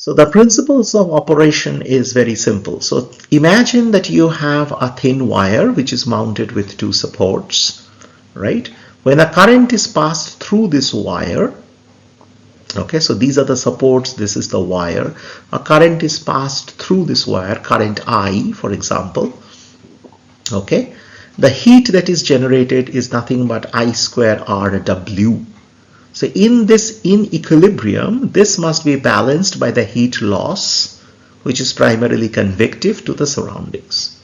So the principles of operation is very simple. So imagine that you have a thin wire which is mounted with two supports, right? When a current is passed through this wire, okay, so these are the supports, this is the wire. A current is passed through this wire, current I, for example, okay. The heat that is generated is nothing but I square RW. So in this in equilibrium, this must be balanced by the heat loss, which is primarily convective to the surroundings.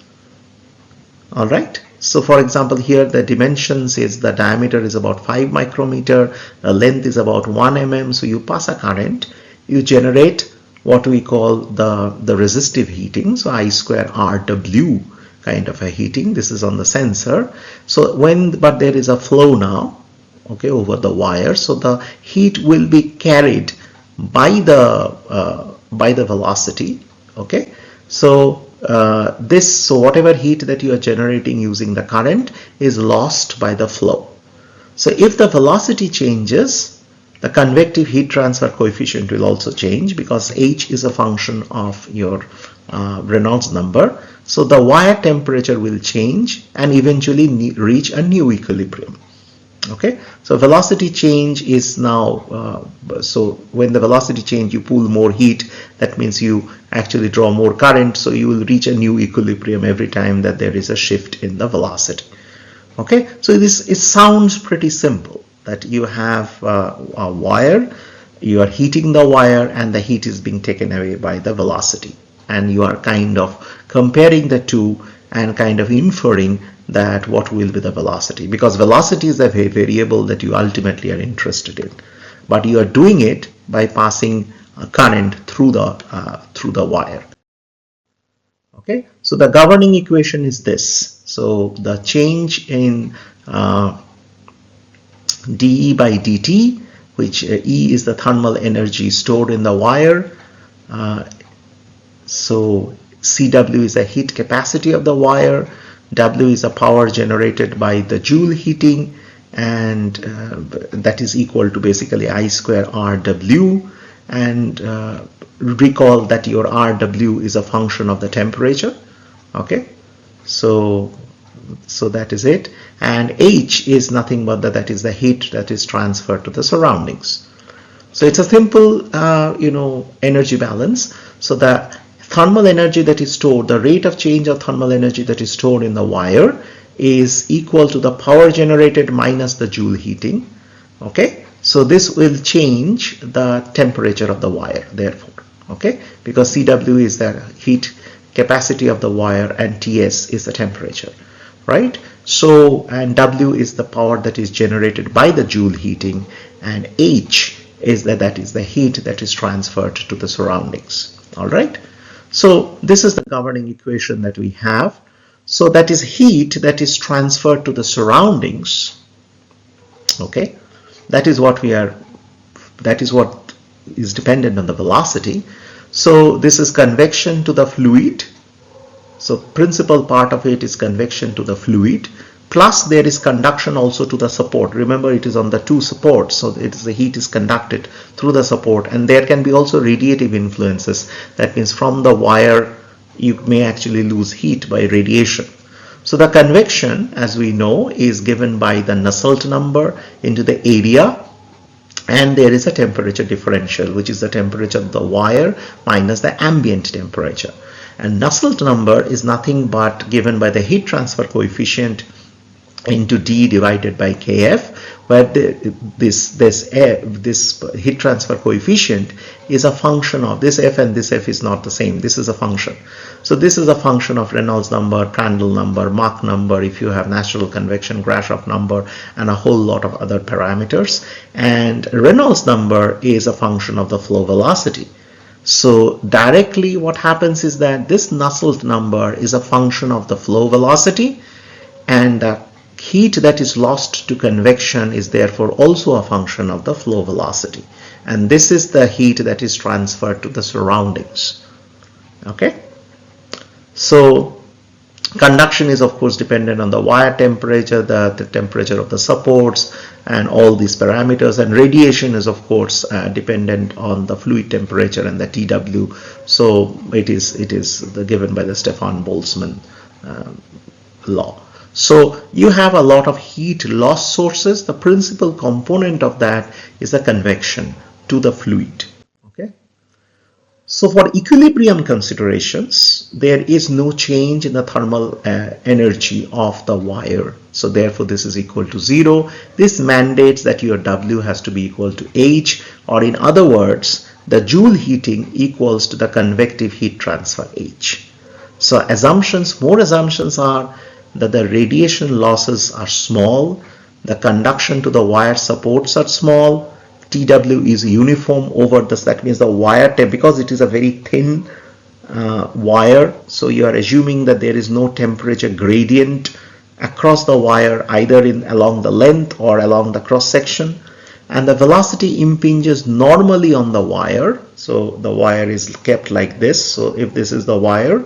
All right. So for example, here the dimensions is the diameter is about 5 micrometer, the length is about 1 mm. So you pass a current, you generate what we call the resistive heating. So I square RW kind of a heating. This is on the sensor. So but there is a flow now, okay, over the wire, so the heat will be carried by the velocity, okay. So so whatever heat that you are generating using the current is lost by the flow. So if the velocity changes, the convective heat transfer coefficient will also change, because H is a function of your Reynolds number. So the wire temperature will change and eventually reach a new equilibrium. Okay, so velocity change is now, so when the velocity change, you pull more heat, that means you actually draw more current, so you will reach a new equilibrium every time that there is a shift in the velocity. Okay, so it sounds pretty simple, that you have a wire, you are heating the wire and the heat is being taken away by the velocity, and you are kind of comparing the two and kind of inferring that what will be the velocity, because velocity is a variable that you ultimately are interested in, but you are doing it by passing a current through the wire. Okay, so the governing equation is this. So the change in dE by dt, which E is the thermal energy stored in the wire, so Cw is the heat capacity of the wire, W is the power generated by the Joule heating, and that is equal to basically I square RW. And recall that your RW is a function of the temperature. Okay, so that is it. And H is nothing but that is the heat that is transferred to the surroundings. So it's a simple energy balance. So the thermal energy that is stored, the rate of change of thermal energy that is stored in the wire is equal to the power generated minus the Joule heating. Okay, so this will change the temperature of the wire, therefore, okay, because Cw is the heat capacity of the wire and Ts is the temperature, right? So, and W is the power that is generated by the Joule heating, and H is that is the heat that is transferred to the surroundings. All right. So this is the governing equation that we have. So that is heat that is transferred to the surroundings. Okay, that is what is dependent on the velocity. So this is convection to the fluid. So principal part of it is convection to the fluid, plus there is conduction also to the support. Remember, it is on the two supports, so the heat is conducted through the support, and there can be also radiative influences. That means from the wire you may actually lose heat by radiation. So the convection, as we know, is given by the Nusselt number into the area, and there is a temperature differential, which is the temperature of the wire minus the ambient temperature. And Nusselt number is nothing but given by the heat transfer coefficient into D divided by Kf, where this heat transfer coefficient is a function of this F, and this F is not the same. This is a function. So this is a function of Reynolds number, Prandtl number, Mach number, if you have natural convection, Grashof number, and a whole lot of other parameters. And Reynolds number is a function of the flow velocity. So directly what happens is that this Nusselt number is a function of the flow velocity, and the heat that is lost to convection is therefore also a function of the flow velocity, and this is the heat that is transferred to the surroundings. Okay, so Conduction is of course dependent on the wire temperature, the temperature of the supports, and all these parameters. And radiation is of course dependent on the fluid temperature and the TW. So it is given by the Stefan-Boltzmann law. So you have a lot of heat loss sources. The principal component of that is the convection to the fluid. Okay. So for equilibrium considerations, there is no change in the thermal energy of the wire. So therefore this is equal to 0. This mandates that your W has to be equal to H, or in other words, the Joule heating equals to the convective heat transfer H. So more assumptions are that the radiation losses are small, the conduction to the wire supports are small, TW is uniform over this. That means the wire, because it is a very thin wire, so you are assuming that there is no temperature gradient across the wire, either along the length or along the cross section, and the velocity impinges normally on the wire. So the wire is kept like this. So if this is the wire,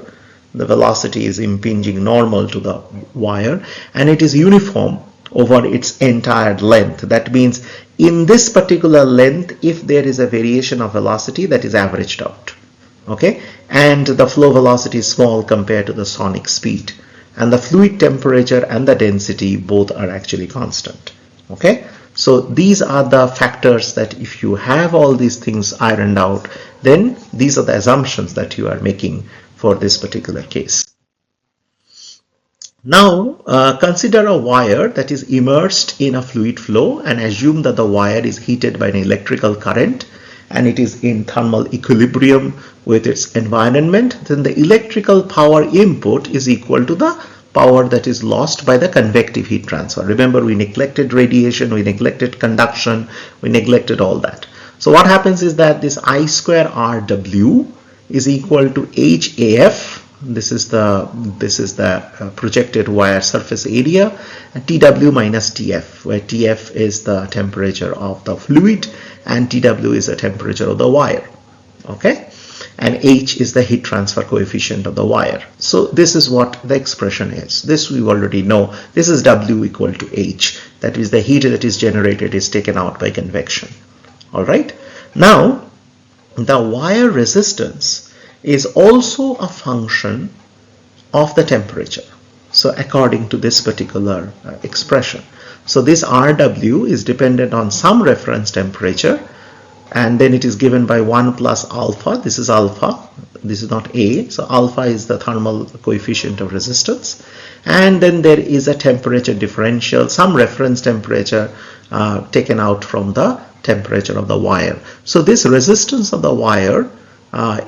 the velocity is impinging normal to the wire, and it is uniform over its entire length. That means in this particular length, if there is a variation of velocity, that is averaged out. Okay, and the flow velocity is small compared to the sonic speed, and the fluid temperature and the density both are actually constant. Okay, so these are the factors that if you have all these things ironed out, then these are the assumptions that you are making for this particular case. Now consider a wire that is immersed in a fluid flow, and assume that the wire is heated by an electrical current and it is in thermal equilibrium with its environment. Then the electrical power input is equal to the power that is lost by the convective heat transfer. Remember, we neglected radiation, we neglected conduction, we neglected all that. So what happens is that this I square RW is equal to HAF. This is the projected wire surface area, and TW minus TF, where TF is the temperature of the fluid and TW is the temperature of the wire. Okay, and H is the heat transfer coefficient of the wire. So this is what the expression is. This we already know. This is W equal to H. That is, the heat that is generated is taken out by convection. All right. Now the wire resistance is also a function of the temperature. So according to this particular expression, so this RW is dependent on some reference temperature, and then it is given by 1 plus alpha. This is alpha, this is not A, so alpha is the thermal coefficient of resistance, and then there is a temperature differential, some reference temperature taken out from the temperature of the wire. So this resistance of the wire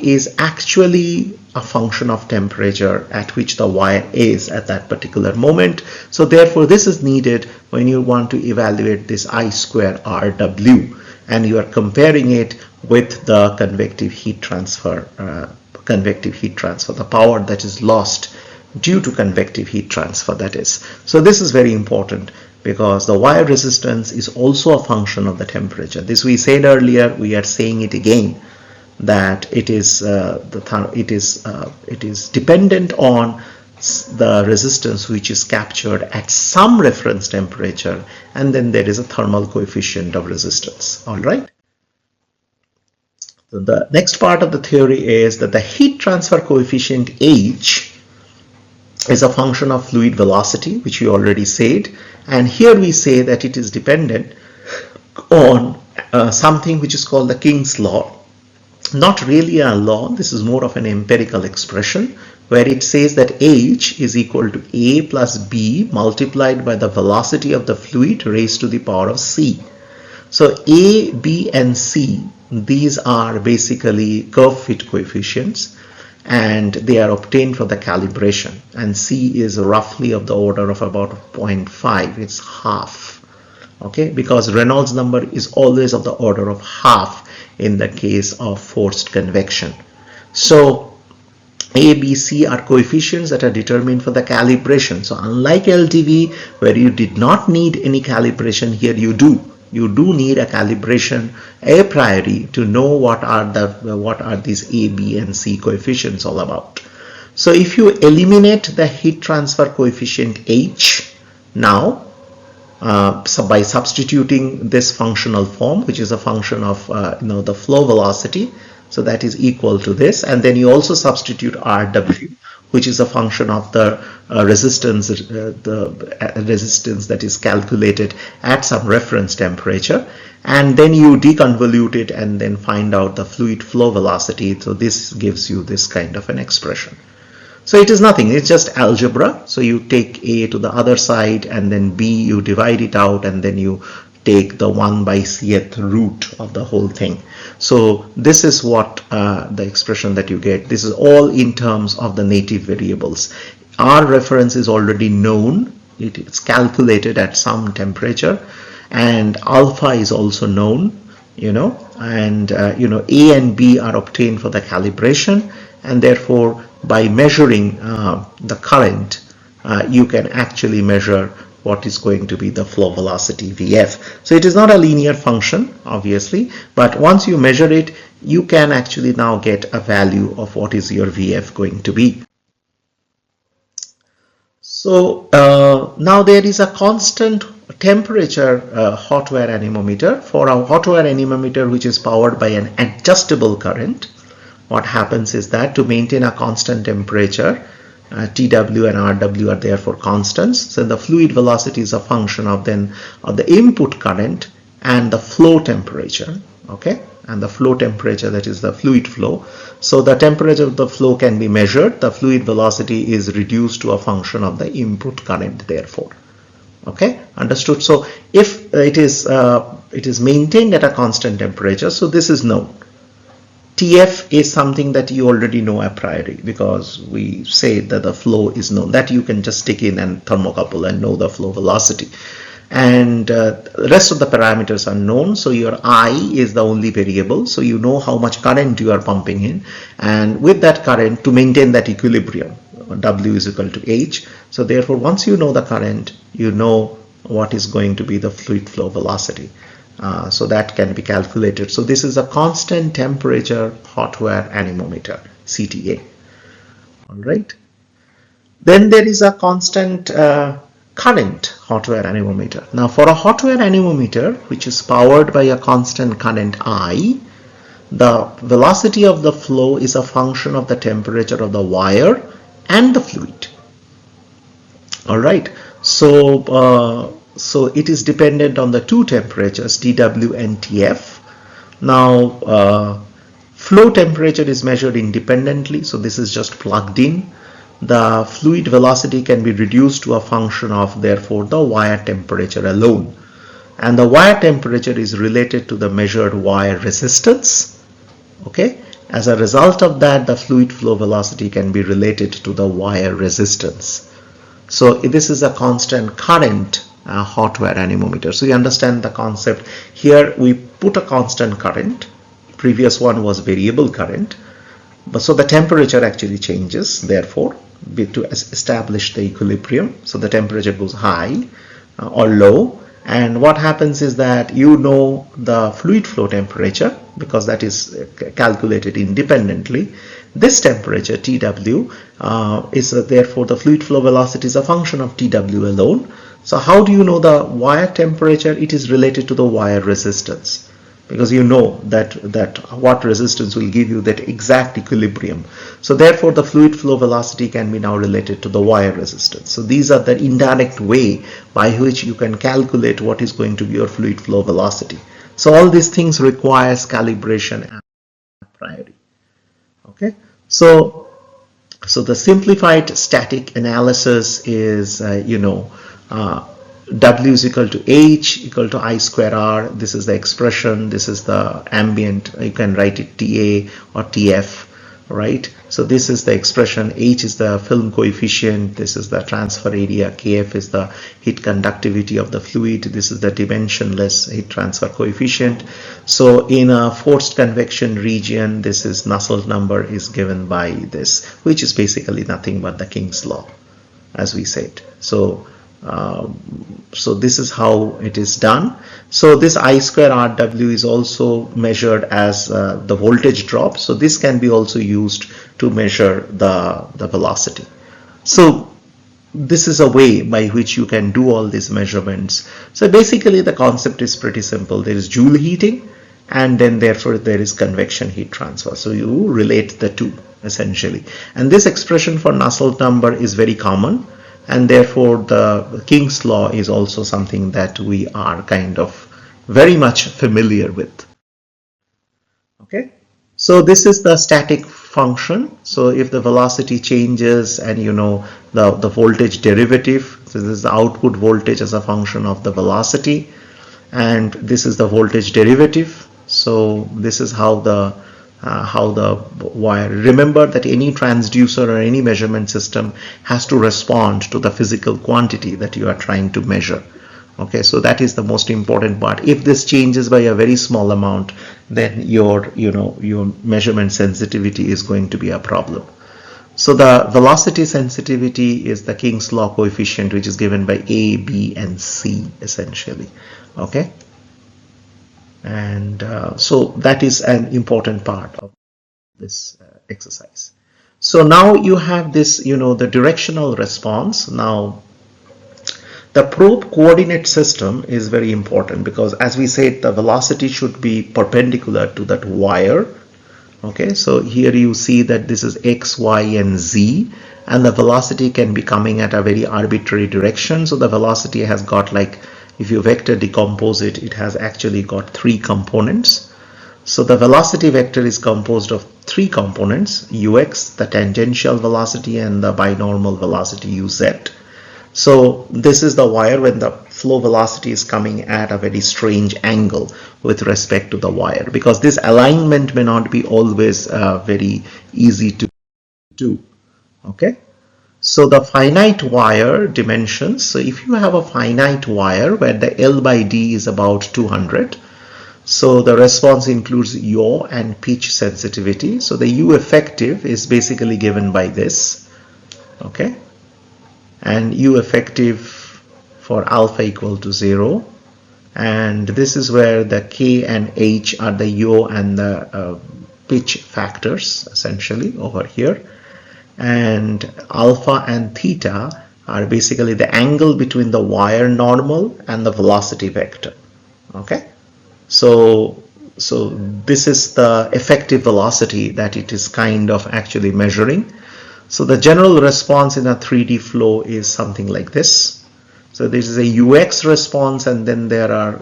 is actually a function of temperature at which the wire is at that particular moment. So therefore this is needed when you want to evaluate this I square RW, and you are comparing it with the convective heat transfer, the power that is lost due to convective heat transfer, that is. So this is very important, because the wire resistance is also a function of the temperature. This we said earlier, we are saying it again, that it is dependent on the resistance which is captured at some reference temperature, and then there is a thermal coefficient of resistance. All right. So the next part of the theory is that the heat transfer coefficient H is a function of fluid velocity, which we already said, and here we say that it is dependent on something which is called the King's law. Not really a law, this is more of an empirical expression, where it says that H is equal to A plus B multiplied by the velocity of the fluid raised to the power of C. So A, B and C, these are basically curve fit coefficients, and they are obtained for the calibration, and C is roughly of the order of about 0.5, it's half. Okay, because Reynolds number is always of the order of half in the case of forced convection. So A, B, C are coefficients that are determined for the calibration. So unlike LTV, where you did not need any calibration, here you do. You do need a calibration a priori to know what are these A, B and C coefficients all about. So if you eliminate the heat transfer coefficient H now, so by substituting this functional form, which is a function of the flow velocity, so that is equal to this, and then you also substitute Rw, which is a function of the resistance that is calculated at some reference temperature, and then you deconvolute it and then find out the fluid flow velocity. So this gives you this kind of an expression. So it is nothing, it's just algebra. So you take A to the other side, and then B, you divide it out, and then you take the 1 by cth root of the whole thing. So this is what the expression that you get. This is all in terms of the native variables. R reference is already known. It is calculated at some temperature, and alpha is also known, and A and B are obtained for the calibration, and therefore by measuring the current, you can actually measure what is going to be the flow velocity Vf. So it is not a linear function, obviously, but once you measure it, you can actually now get a value of what is your Vf going to be. So now there is a constant temperature hot wire anemometer. For a hot wire anemometer which is powered by an adjustable current, what happens is that to maintain a constant temperature, Tw and Rw are therefore constants. So the fluid velocity is a function of the input current and the flow temperature, okay? And the flow temperature, that is the fluid flow. So the temperature of the flow can be measured. The fluid velocity is reduced to a function of the input current, therefore. Okay, understood? So if it is maintained at a constant temperature, so this is known. Tf is something that you already know a priori, because we say that the flow is known, that you can just stick in and thermocouple and know the flow velocity. And the rest of the parameters are known. So your I is the only variable. So you know how much current you are pumping in, and with that current, to maintain that equilibrium, W is equal to H. So therefore, once you know the current, you know what is going to be the fluid flow velocity. So that can be calculated. So this is a constant temperature hot wire anemometer, CTA. All right. Then there is a constant current hot wire anemometer. Now for a hot wire anemometer which is powered by a constant current I, the velocity of the flow is a function of the temperature of the wire and the fluid. All right. So it is dependent on the two temperatures, Tw and Tf. Now flow temperature is measured independently, so this is just plugged in. The fluid velocity can be reduced to a function of, therefore, the wire temperature alone. And the wire temperature is related to the measured wire resistance. Okay. As a result of that, the fluid flow velocity can be related to the wire resistance. So this is a constant current hot wire anemometer. So you understand the concept. Here we put a constant current. Previous one was variable current. But so the temperature actually changes, therefore, to establish the equilibrium. So the temperature goes high or low. And what happens is that you know the fluid flow temperature, because that is calculated independently. This temperature, Tw, is therefore the fluid flow velocity is a function of Tw alone. So how do you know the wire temperature? It is related to the wire resistance, because you know that what resistance will give you that exact equilibrium. So therefore the fluid flow velocity can be now related to the wire resistance. So these are the indirect way by which you can calculate what is going to be your fluid flow velocity. So all these things requires calibration a priori. Okay, so the simplified static analysis is W is equal to H equal to I square R. This is the expression. This is the ambient. You can write it TA or TF, right? So this is the expression. H is the film coefficient. This is the transfer area. Kf is the heat conductivity of the fluid. This is the dimensionless heat transfer coefficient. So in a forced convection region, this is Nusselt number is given by this, which is basically nothing but the King's law, as we said. So So this is how it is done. So this I square RW is also measured as the voltage drop. So this can be also used to measure the velocity. So this is a way by which you can do all these measurements. So basically the concept is pretty simple. There is Joule heating, and then therefore there is convection heat transfer. So you relate the two essentially. And this expression for Nusselt number is very common, and therefore the King's law is also something that we are kind of very much familiar with. Okay, so this is the static function. So if the velocity changes and you know the voltage derivative, so this is the output voltage as a function of the velocity, and this is the voltage derivative. So this is how the wire. Remember that any transducer or any measurement system has to respond to the physical quantity that you are trying to measure. Okay, so that is the most important part. If this changes by a very small amount, then your measurement sensitivity is going to be a problem. So the velocity sensitivity is the King's law coefficient, which is given by A, B, and C essentially. Okay. And so that is an important part of this exercise. So now you have this, the directional response. Now the probe coordinate system is very important, because as we said, the velocity should be perpendicular to that wire. Okay, so here you see that this is X, Y, and Z, and the velocity can be coming at a very arbitrary direction. So the velocity has got, like, if you vector decompose it, it has actually got 3 components. So the velocity vector is composed of 3 components: ux, the tangential velocity, and the binormal velocity uz. So this is the wire when the flow velocity is coming at a very strange angle with respect to the wire, because this alignment may not be always very easy to do. Okay. So the finite wire dimensions, so if you have a finite wire where the L by D is about 200, so the response includes yaw and pitch sensitivity. So the U effective is basically given by this, okay, and U effective for alpha equal to 0, and this is where the K and H are the yaw and the pitch factors essentially over here. And alpha and theta are basically the angle between the wire normal and the velocity vector. Okay, so this is the effective velocity that it is kind of actually measuring. So the general response in a 3D flow is something like this. So this is a UX response, and then there are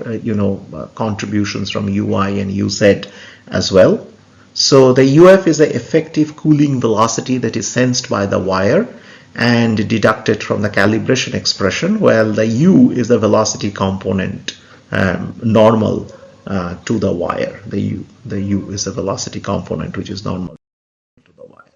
contributions from UI and UZ as well. So the UF is the effective cooling velocity that is sensed by the wire and deducted from the calibration expression, while the U is the velocity component normal to the wire. The U is the velocity component which is normal to the wire.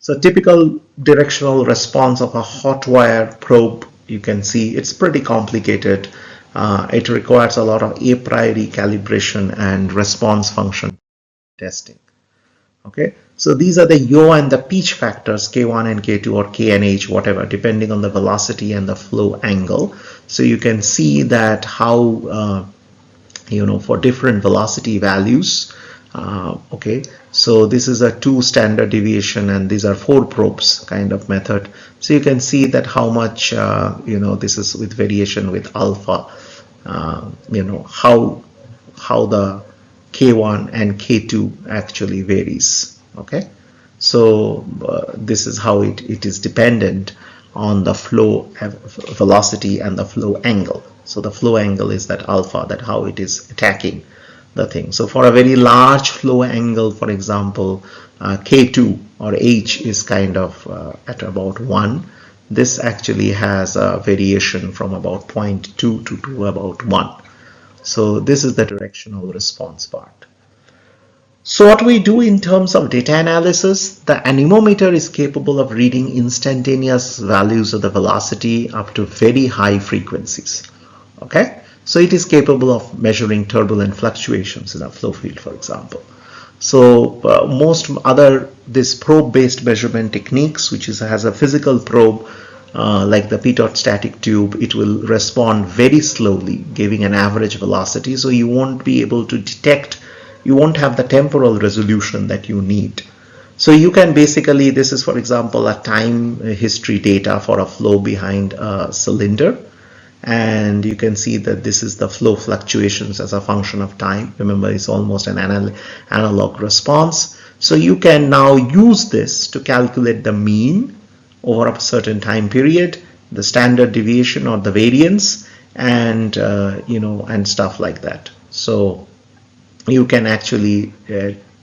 So typical directional response of a hot wire probe, you can see it's pretty complicated. It requires a lot of a priori calibration and response function testing. Okay, so these are the yaw and the pitch factors, K1 and K2 or K and H, whatever, depending on the velocity and the flow angle. So you can see that how for different velocity values. Okay, so this is a 2 standard deviation, and these are 4 probes kind of method. So you can see that how much this is with variation with alpha, how the K1 and K2 actually varies. Okay, so this is how it is dependent on the flow velocity and the flow angle. So the flow angle is that alpha, that how it is attacking the thing. So for a very large flow angle, for example, K2 or H is kind of at about 1. This actually has a variation from about 0.2 to about 1. So this is the directional response part. So what we do in terms of data analysis, the anemometer is capable of reading instantaneous values of the velocity up to very high frequencies. Okay, so it is capable of measuring turbulent fluctuations in a flow field, for example. So most other this probe based measurement techniques, which has a physical probe, like the pitot static tube, it will respond very slowly, giving an average velocity. So you won't be able to detect, you won't have the temporal resolution that you need. So you can basically, this is for example a time history data for a flow behind a cylinder, and you can see that this is the flow fluctuations as a function of time. Remember, it's almost an analog response. So you can now use this to calculate the mean over a certain time period, the standard deviation or the variance, and and stuff like that. So you can actually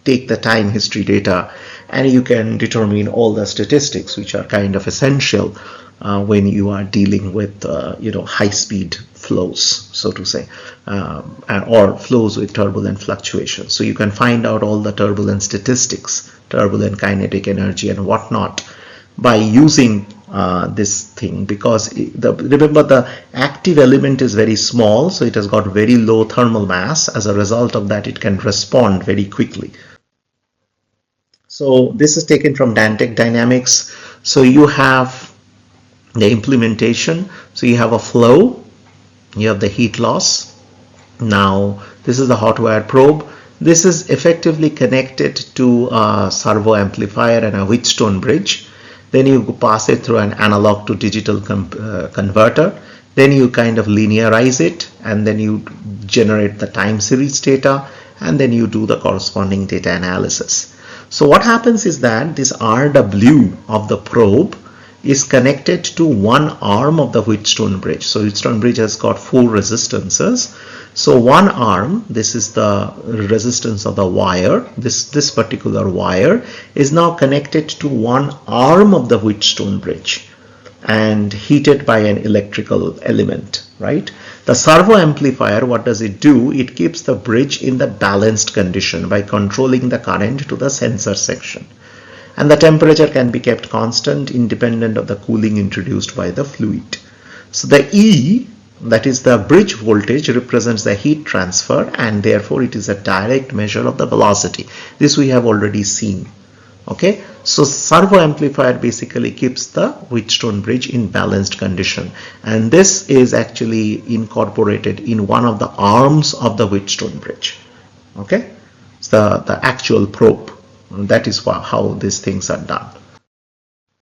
take the time history data and you can determine all the statistics, which are kind of essential when you are dealing with high-speed flows, so to say, or flows with turbulent fluctuations. So you can find out all the turbulent statistics, turbulent kinetic energy and whatnot, by using this thing, because remember the active element is very small, so it has got very low thermal mass. As a result of that, it can respond very quickly. So this is taken from Dantec Dynamics. So you have the implementation. So you have a flow, you have the heat loss. Now this is the hot wire probe. This is effectively connected to a servo amplifier and a Wheatstone bridge. Then you pass it through an analog to digital converter. Then you kind of linearize it, and then you generate the time series data, and then you do the corresponding data analysis. So what happens is that this RW of the probe is connected to one arm of the Wheatstone bridge. So Wheatstone bridge has got 4 resistances. So one arm, this is the resistance of the wire, this particular wire is now connected to one arm of the Wheatstone bridge and heated by an electrical element, right? The servo amplifier, what does it do? It keeps the bridge in the balanced condition by controlling the current to the sensor section. And the temperature can be kept constant independent of the cooling introduced by the fluid. So the E, that is the bridge voltage, represents the heat transfer, and therefore it is a direct measure of the velocity. This we have already seen. Okay, so servo amplifier basically keeps the Wheatstone bridge in balanced condition, and this is actually incorporated in one of the arms of the Wheatstone bridge. Okay, it's the actual probe. That is how these things are done.